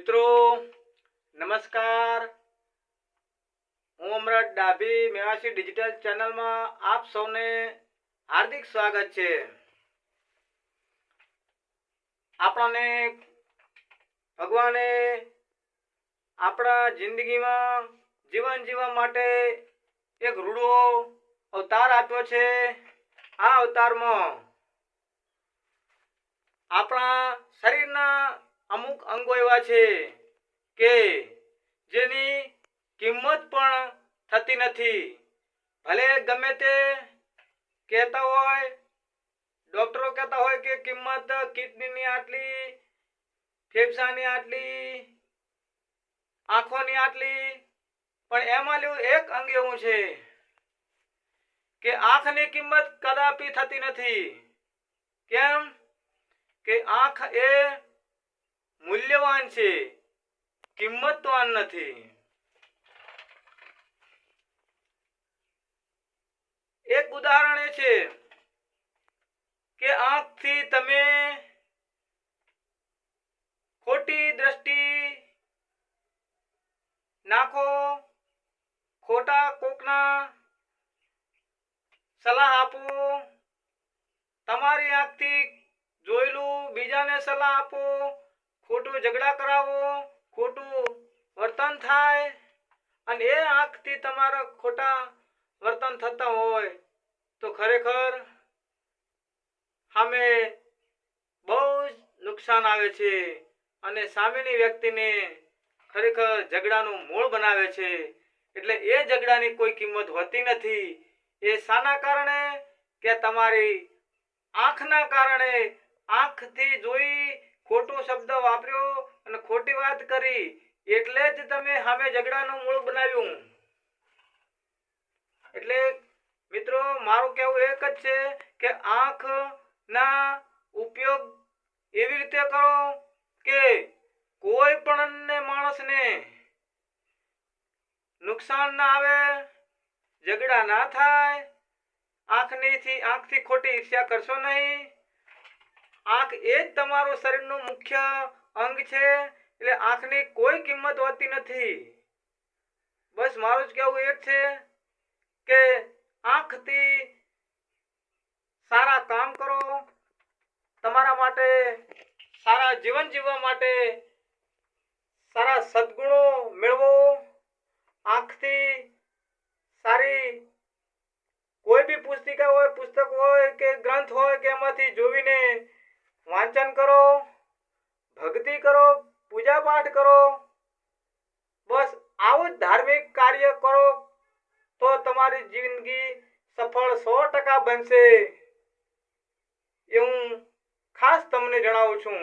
મિત્રો નમસ્કાર। હું અમરત ડાભી મેવાસી ડિજિટલ ચેનલમાં આપ સૌને હાર્દિક સ્વાગત છે। આપણને ભગવાને આપણા જિંદગીમાં જીવન જીવવા માટે એક રૂડો અવતાર આપ્યો છે। આ અવતારમાં આપણા શરીરના અમુક અંગો એવા છે કે જેની કિંમત પણ થતી નથી। ભલે ગમે તે કહેતા હોય, ડોક્ટરો કહેતા હોય કે કિંમત કિડનીની આટલી, ફેફસાની આટલી, આંખોની આટલી, પણ એમાં એક અંગ એવું છે કે આંખની કિંમત કદાપી થતી નથી। કેમ કે આંખ એ મૂલ્યવાન છે, કિંમતવાન નથી। એક ઉદાહરણ એ છે કે આંખથી તમે ખોટી દ્રષ્ટિ નાખો, ખોટા કોકના સલાહ આપો, તમારી આંખથી જોયેલું બીજાને સલાહ આપો, ખોટું ઝઘડા કરાવો, ખોટું વર્તન થાય, અને એ આંખથી તમારા ખોટા વર્તન થતા હોય તો ખરેખર સામે બહુ જ નુકસાન આવે છે અને સામેની વ્યક્તિને ખરેખર ઝઘડાનું મૂળ બનાવે છે। એટલે એ ઝઘડાની કોઈ કિંમત હોતી નથી। એ શાના કારણે કે તમારી આંખના કારણે, આંખથી જોઈ ખોટો શબ્દ વાપર્યો અને ખોટી વાત કરી એટલે જ તમે સામે ઝઘડાનું મૂળ બનાવ્યું। એટલે મિત્રો મારું કહેવું એક જ છે કે આંખના ઉપયોગ એવી રીતે કરો કે કોઈ પણ માણસને નુકસાન ના આવે, ઝઘડા ના થાય। આંખથી ખોટી ઈર્ષ્યા કરશો નહીં। આંખ એ જ તમારું શરીરનું મુખ્ય અંગ છે, એટલે આંખની કોઈ કિંમત હોતી નથી। બસ મારું જ કહેવું એક છે કે આંખથી સારા કામ કરો, તમારા માટે સારા જીવન જીવવા માટે સારા સદગુણો મેળવો। આંખથી સારી કોઈ બી પુસ્તક હોય કે ગ્રંથ હોય કે એમાંથી જોઈને વાંચન કરો, ભક્તિ કરો, પૂજા પાઠ કરો। બસ આવું જ ધાર્મિક કાર્ય કરો તો તમારી જિંદગી સફળ 100% બનશે। એ હું ખાસ તમને જણાવું છું।